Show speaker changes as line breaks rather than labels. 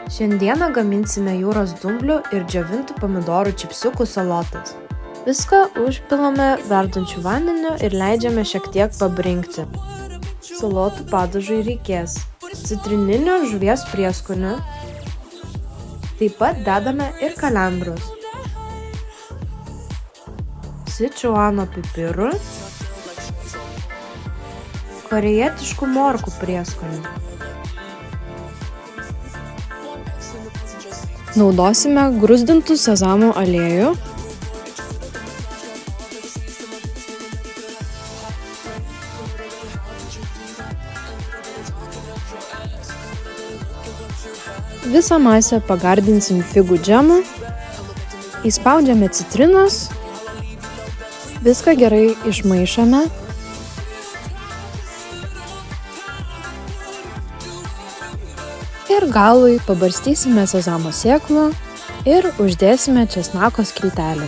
Šiandieną gaminsime jūros dumblių ir džiovintų pomidorų čipsiukų salotas. Viską užpilame verdančiu vandeniu ir leidžiame šiek tiek pabrinkti. Salotų padažui reikės citrininio žuvies prieskonių, taip pat dedame ir kalendros, sičuano pipirų, korėjietiškų morkų prieskonių. Naudosime gruzdintų sezamų aliejų, visą masę pagardinsim figų džemu, įspaudžiame citrinos, viską gerai išmaišome. Ir galui pabarstysime sezamo sėklų ir uždėsime česnako skiltelį.